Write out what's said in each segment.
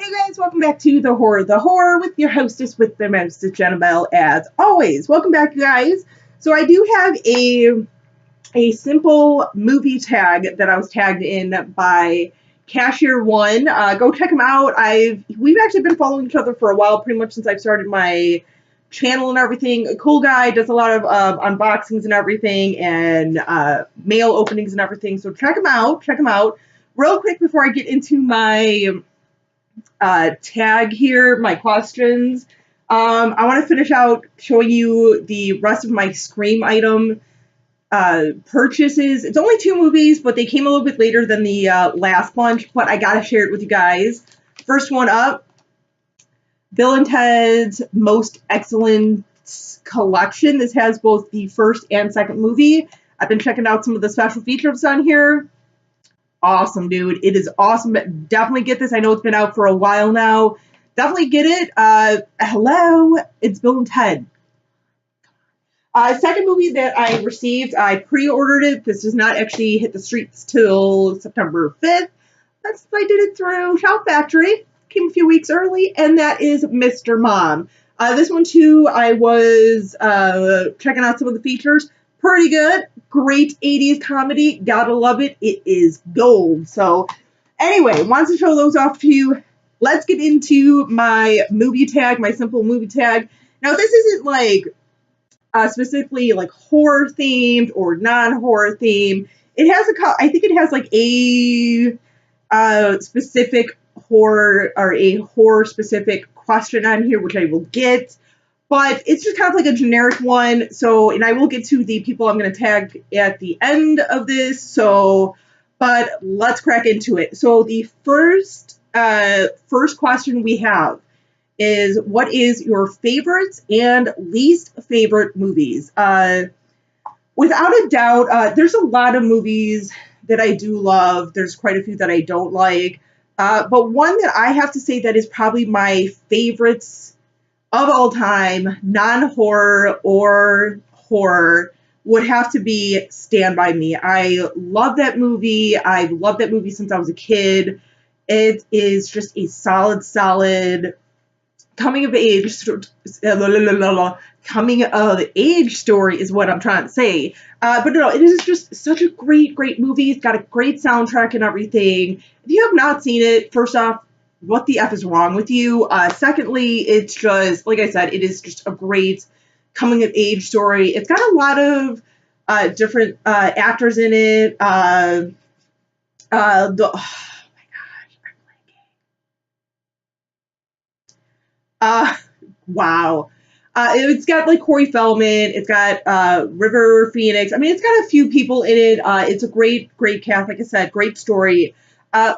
Hey guys, welcome back to The Horror with your hostess with the mostest, Jenna Bell, as always. Welcome back, you guys. So I do have a simple movie tag that I was tagged in by Cashier One. Go check him out. We've actually been following each other for a while, pretty much since I've started my channel and everything. A cool guy, does a lot of unboxings and everything, and mail openings and everything. So check him out. Check him out. Real quick before I get into my tag here, my questions. I want to finish out showing you the rest of my Scream item purchases. It's only 2 movies, but they came a little bit later than the last bunch, but I gotta share it with you guys. First one up, Bill and Ted's Most Excellent Collection. This has both the first and second movie. I've been checking out some of the special features on here. Awesome, dude. It is awesome. Definitely get this. I know it's been out for a while now. Definitely get it. Hello, it's Bill and Ted. Second movie that I received, I pre-ordered it. This does not actually hit the streets till September 5th. I did it through Shout Factory. Came a few weeks early, and that is Mr. Mom. This one, too, I was checking out some of the features. Pretty good. Great 80s comedy. Gotta love it. It is gold. So, anyway, wanted to show those off to you. Let's get into my movie tag, my simple movie tag. Now, this isn't like specifically like horror themed or non-horror themed. It has I think it has like a specific horror or a horror specific question on here, which I will get. But it's just kind of like a generic one. So, and I will get to the people I'm going to tag at the end of this. So, but let's crack into it. So the first question we have is, what is your favorites and least favorite movies? Without a doubt, there's a lot of movies that I do love. There's quite a few that I don't like. But one that I have to say that is probably my favorites of all time, non-horror or horror, would have to be Stand By Me. I love that movie. I've loved that movie since I was a kid. It is just a solid coming of age story is what I'm trying to say. But no, it is just such a great movie. It's got a great soundtrack and everything. If you have not seen it, first off, what the F is wrong with you? Secondly, it's just, like I said, it is just a great coming of age story. It's got a lot of different actors in it. Oh my gosh, I'm blanking. Wow. It's got like Corey Feldman. It's got River Phoenix. I mean, it's got a few people in it. It's a great cast. Like I said, great story.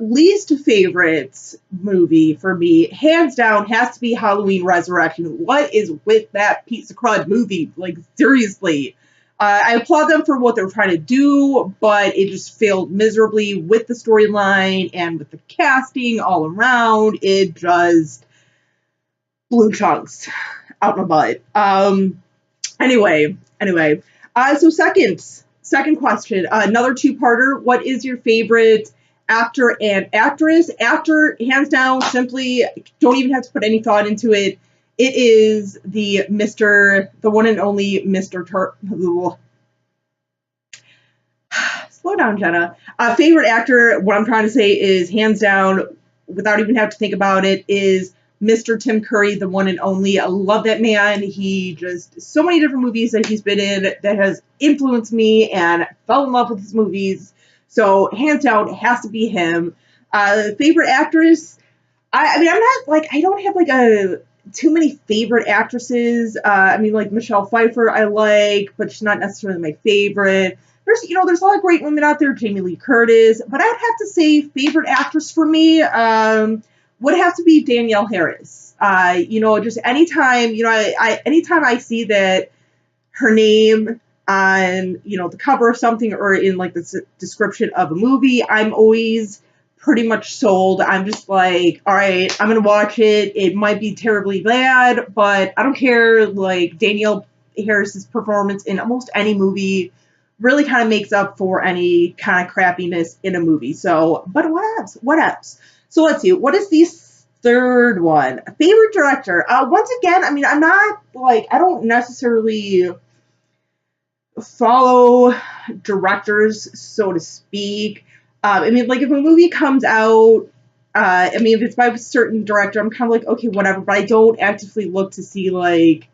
Least favorite movie for me, hands down, has to be Halloween Resurrection. What is with that piece of crud movie? Like, seriously. I applaud them for what they're trying to do, but it just failed miserably with the storyline and with the casting all around. It just blew chunks out my butt. Anyway. So second question, another 2-parter. What is your favorite actor and actress? Actor, hands down, simply don't even have to put any thought into it. It is the one and only Mr. Slow down, Jenna. Favorite actor, what I'm trying to say is, hands down, without even have to think about it, is Mr. Tim Curry, the one and only. I love that man. He just, so many different movies that he's been in that has influenced me, and I fell in love with his movies. So, hands down, it has to be him. Favorite actress? I mean, I'm not, like, I don't have, like, too many favorite actresses. I mean, like, Michelle Pfeiffer I like, but she's not necessarily my favorite. There's a lot of great women out there, Jamie Lee Curtis, but I'd have to say favorite actress for me would have to be Danielle Harris. Just anytime, anytime I see that her name on, the cover of something or in like the description of a movie, I'm always pretty much sold. I'm just like, all right, I'm going to watch it. It might be terribly bad, but I don't care. Like, Danielle Harris's performance in almost any movie really kind of makes up for any kind of crappiness in a movie. So, but what else? So let's see. What is the third one, favorite director. Once again, I mean, I'm not like, I don't necessarily follow directors, so to speak. I mean, like if a movie comes out, I mean, if it's by a certain director, I'm kind of like, okay, whatever, but I don't actively look to see like,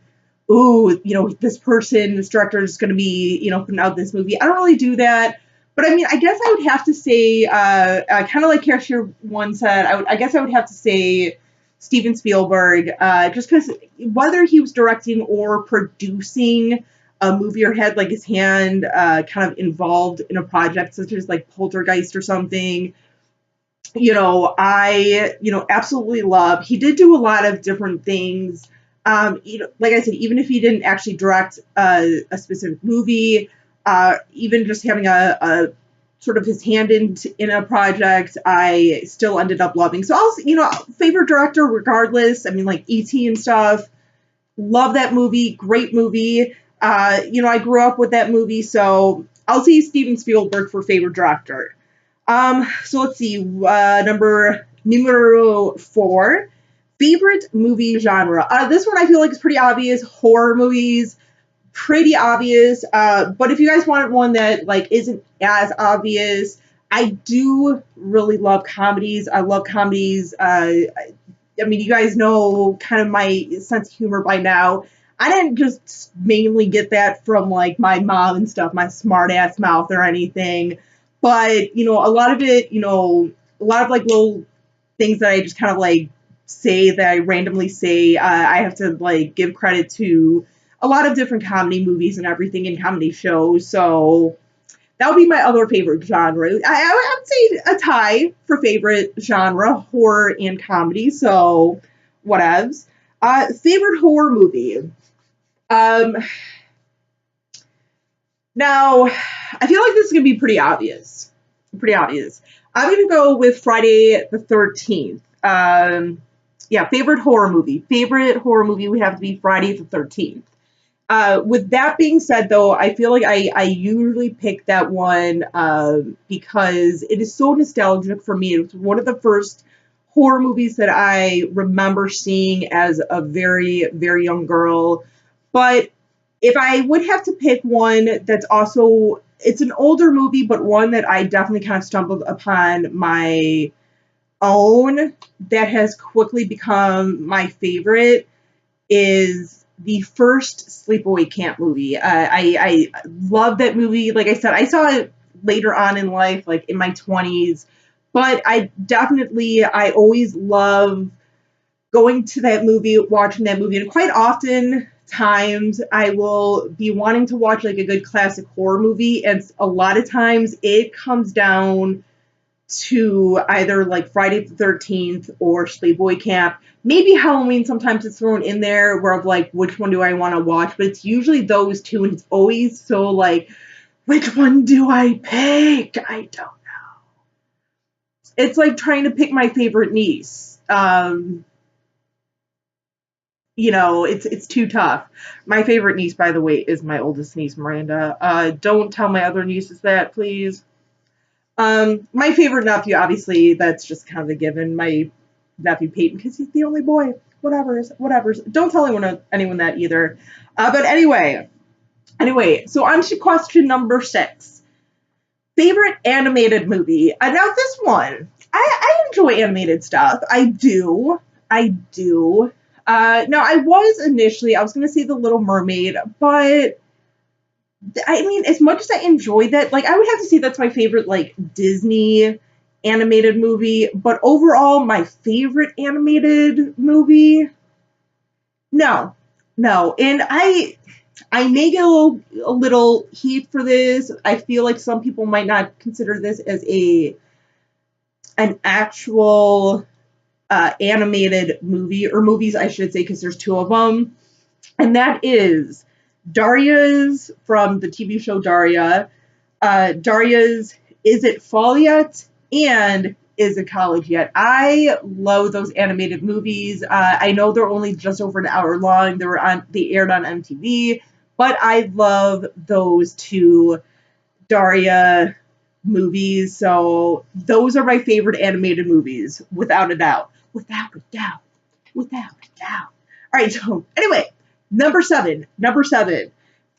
ooh, you know, this director is going to be, you know, putting out this movie. I don't really do that. But I mean, I guess I would have to say, kind of like Cashier One said, I guess I would have to say Steven Spielberg, just because whether he was directing or producing a movie or had like his hand kind of involved in a project such as like Poltergeist or something, you know, absolutely love. He did do a lot of different things. You know, like I said, even if he didn't actually direct a specific movie, even just having a sort of his hand in a project, I still ended up loving. So I'll, you know, favorite director regardless. I mean, like E.T. and stuff. Love that movie. Great movie. You know, I grew up with that movie, so I'll say Steven Spielberg for favorite director. So let's see, numero 4, favorite movie genre. This one I feel like is pretty obvious, horror movies, pretty obvious, but if you guys want one that like isn't as obvious, I do really love comedies. I love comedies. I mean, you guys know kind of my sense of humor by now. I didn't just mainly get that from like my mom and stuff, my smart ass mouth or anything. But, you know, a lot of it, you know, a lot of like little things that I just kind of like say that I randomly say, I have to like give credit to a lot of different comedy movies and everything and comedy shows. So that would be my other favorite genre. I would say a tie for favorite genre, horror and comedy. So whatevs. Favorite horror movie. Now, I feel like this is going to be pretty obvious. Pretty obvious. I'm going to go with Friday the 13th. Yeah, favorite horror movie. Favorite horror movie would have to be Friday the 13th. With that being said, though, I feel like I usually pick that one because it is so nostalgic for me. It was one of the first horror movies that I remember seeing as a very, very young girl. But if I would have to pick one that's also, it's an older movie, but one that I definitely kind of stumbled upon my own that has quickly become my favorite is the first Sleepaway Camp movie. I love that movie. Like I said, I saw it later on in life, like in my 20s, but I always love going to that movie, watching that movie, and quite often times I will be wanting to watch like a good classic horror movie, and a lot of times it comes down to either like Friday the 13th or Sleepaway Camp. Maybe Halloween sometimes it's thrown in there where I'm like, which one do I want to watch? But it's usually those two, and it's always so like, which one do I pick? I don't know. It's like trying to pick my favorite niece. You know, it's too tough. My favorite niece, by the way, is my oldest niece, Miranda. Don't tell my other nieces that, please. My favorite nephew, obviously, that's just kind of a given. My nephew Peyton, because he's the only boy. Whatever's. Don't tell anyone that either. But anyway, so on to question number 6. Favorite animated movie. Now this one, I enjoy animated stuff. I do. Now I was going to say The Little Mermaid, but I mean, as much as I enjoyed that, like, I would have to say that's my favorite, like, Disney animated movie. But overall, my favorite animated movie, no. And I may get a little heat for this. I feel like some people might not consider this as an actual animated movie, or movies, I should say, because there's 2 of them. And that is Daria's from the TV show Daria. Daria's Is It Fall Yet? And Is It College Yet? I love those animated movies. I know they're only just over an hour long. They aired on MTV, but I love those 2 Daria movies. So those are my favorite animated movies, without a doubt. without a doubt, without a doubt. All right, so anyway, number seven,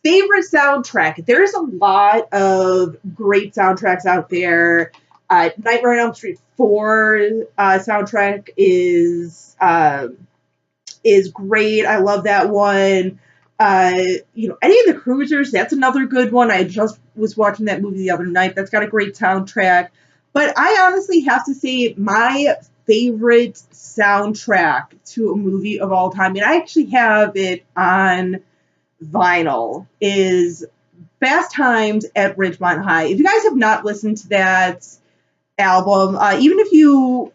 favorite soundtrack. There's a lot of great soundtracks out there. Nightmare on Elm Street 4 soundtrack is great. I love that one. Any of the Cruisers, that's another good one. I just was watching that movie the other night. That's got a great soundtrack. But I honestly have to say my favorite soundtrack to a movie of all time, and I actually have it on vinyl, is Fast Times at Ridgemont High. If you guys have not listened to that album, even if you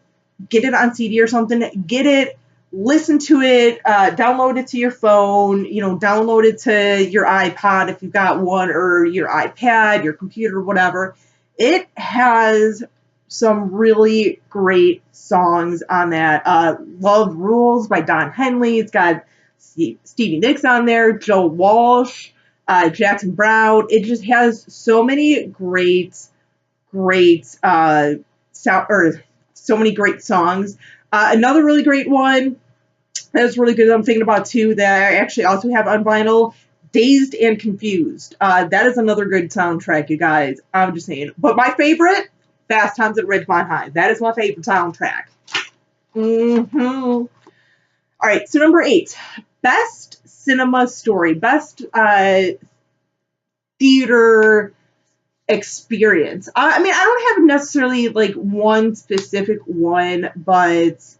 get it on CD or something, get it, listen to it, download it to your phone, download it to your iPod if you've got one, or your iPad, your computer, whatever. It has some really great songs on that. Love Rules by Don Henley. It's got Stevie Nicks on there, Joe Walsh, Jackson Brown. It just has so many so many great songs. Another really great one that's really good I'm thinking about too, that I actually also have on vinyl, Dazed and Confused. That is another good soundtrack, you guys. I'm just saying. But my favorite, Fast Times at Ridgemont High. That is my favorite soundtrack. All right, so number 8, best cinema story, best theater experience. I mean, I don't have necessarily like one specific one, but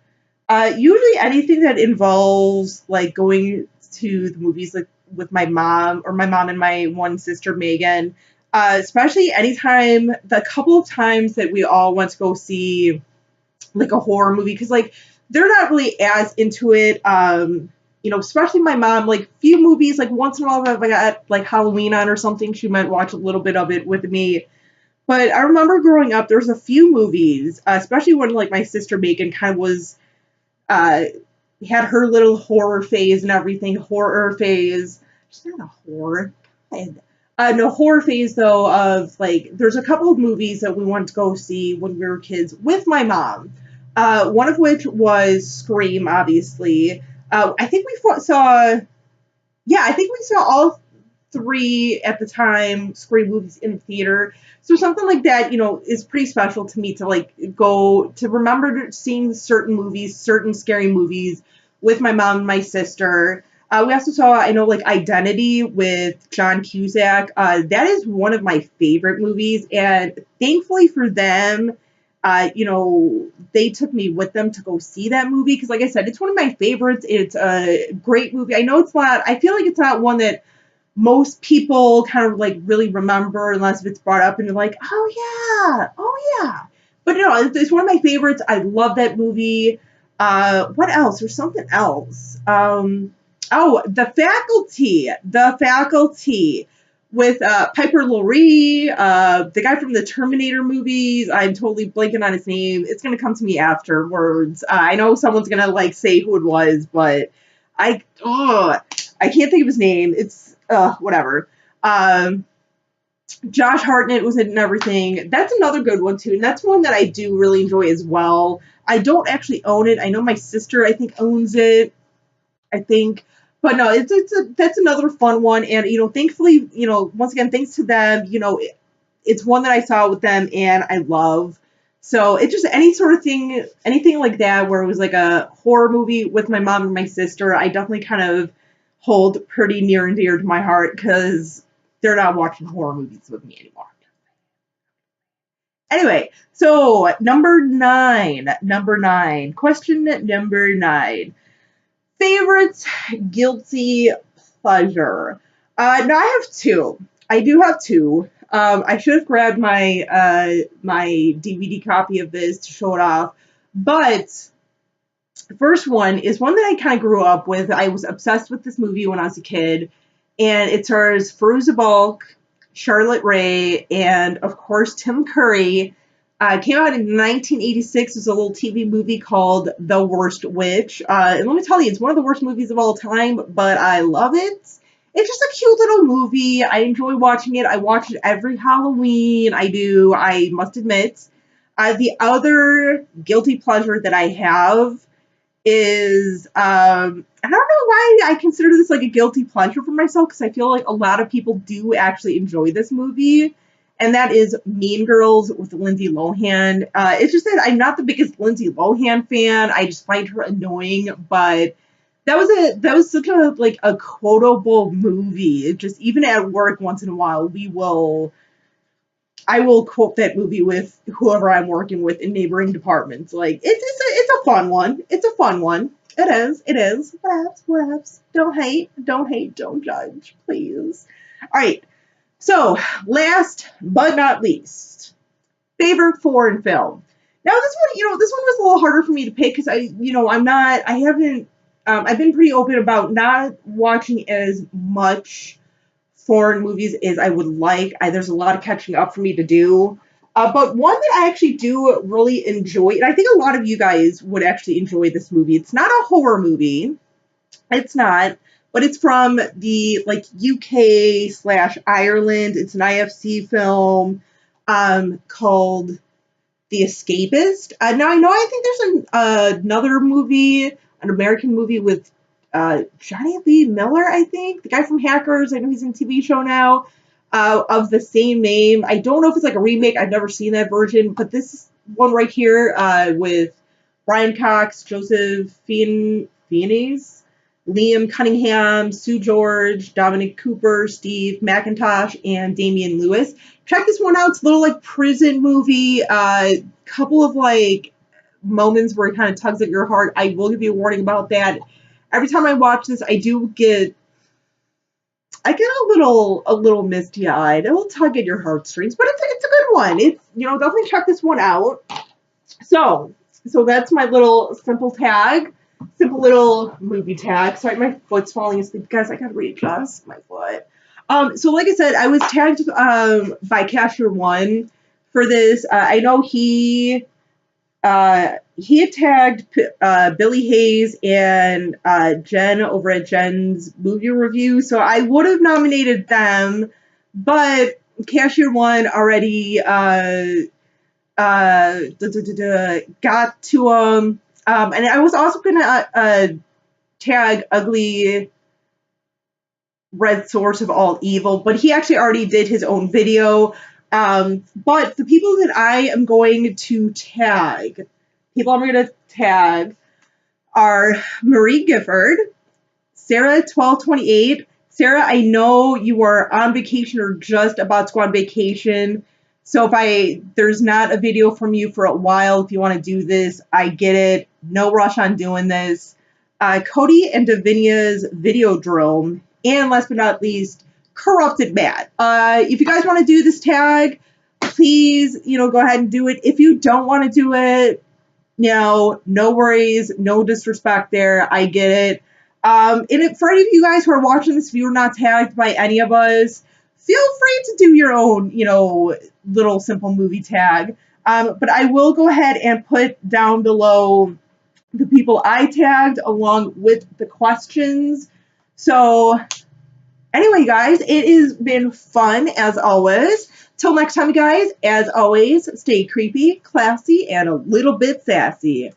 usually anything that involves like going to the movies, like with my mom and my one sister Megan, especially anytime, the couple of times that we all went to go see like a horror movie, because like they're not really as into it, especially my mom, like few movies, like once in a while if I got like Halloween on or something, she might watch a little bit of it with me. But I remember growing up, there's a few movies, especially when like my sister Megan kind of was had her little horror phase and everything, she's not a horror, no, horror phase though, of like, there's a couple of movies that we wanted to go see when we were kids with my mom. One of which was Scream, obviously. I think we saw all 3 at the time Scream movies in the theater. So something like that, is pretty special to me, to like go to remember seeing certain movies, certain scary movies with my mom and my sister. We also saw, I know, like Identity with John Cusack. That is one of my favorite movies, and thankfully for them, they took me with them to go see that movie, because like I said, it's one of my favorites. It's a great movie. I feel like it's not one that most people kind of like really remember unless it's brought up and you're like, oh yeah. But no, it's one of my favorites. I love that movie. What else? There's something else. The Faculty with Piper Laurie, the guy from the Terminator movies. I'm totally blanking on his name. It's gonna come to me afterwards. I know someone's gonna like say who it was, but I can't think of his name. It's whatever. Josh Hartnett was in it and everything. That's another good one too, and that's one that I do really enjoy as well. I don't actually own it. I know my sister, I think, owns it. But no, that's another fun one, and thankfully, once again, thanks to them, it's one that I saw with them and I love. So it's just anything like that where it was like a horror movie with my mom and my sister, I definitely kind of hold pretty near and dear to my heart, because they're not watching horror movies with me anymore. Anyway, so number nine, question number 9. Favorite guilty pleasure. Now I have 2. I do have 2. I should have grabbed my my DVD copy of this to show it off. But the first one is one that I kind of grew up with. I was obsessed with this movie when I was a kid, and it stars Fairuza Balk, Charlotte Rae, and of course Tim Curry. Came out in 1986. It's a little TV movie called The Worst Witch. And let me tell you, it's one of the worst movies of all time, but I love it. It's just a cute little movie. I enjoy watching it. I watch it every Halloween. I must admit. The other guilty pleasure that I have, is, I don't know why I consider this like a guilty pleasure for myself, because I feel like a lot of people do actually enjoy this movie, and that is Mean Girls with Lindsay Lohan. It's just that I'm not the biggest Lindsay Lohan fan. I just find her annoying, but that was such a like a quotable movie. It just, even at work once in a while, I will quote that movie with whoever I'm working with in neighboring departments. Like, it's a fun one. It's a fun one. It is. It is. Whatevs, whatevs. Don't hate. Don't hate. Don't judge, please. All right. So, last but not least, favorite foreign film. Now, this one was a little harder for me to pick, because I've been pretty open about not watching as much foreign movies as I would like. There's a lot of catching up for me to do. But one that I actually do really enjoy, and I think a lot of you guys would actually enjoy this movie. It's not a horror movie. It's not, but it's from the like UK/Ireland. It's an IFC film called The Escapist. Now I think there's another movie, an American movie with Johnny Lee Miller, I think, the guy from Hackers. I know he's in a TV show now of the same name. I don't know if it's like a remake. I've never seen that version, but this one right here with Brian Cox, Joseph Fiennes, Liam Cunningham, Sue George, Dominic Cooper, Steve McIntosh, and Damian Lewis. Check this one out. It's a little like prison movie. Couple of like moments where it kind of tugs at your heart. I will give you a warning about that. Every time I watch this, I get a little misty eyed. It'll tug at your heartstrings, but it's a good one. It's, definitely check this one out. So that's my little simple little movie tag. Sorry, my foot's falling asleep, guys. I gotta readjust my foot. So like I said, I was tagged by Cashier One for this. I know he had tagged Billy Hayes and Jen over at Jen's movie review, so I would have nominated them, but Cashier One already got to him. And I was also gonna tag Ugly Red Source of All Evil, but he actually already did his own video. But the people that I am going to tag, are Marie Gifford, Sarah 1228. Sarah, I know you are on vacation or just about to go on vacation. So if there's not a video from you for a while, if you want to do this, I get it. No rush on doing this. Cody and Davinia's Videodrome. And last but not least, Corrupted Matt. If you guys want to do this tag, please, go ahead and do it. If you don't want to do it, no worries, no disrespect there. I get it. And for any of you guys who are watching this, if you're not tagged by any of us, feel free to do your own, little simple movie tag. But I will go ahead and put down below the people I tagged along with the questions. So anyway, guys, it has been fun as always. Till next time, guys, as always, stay creepy, classy, and a little bit sassy.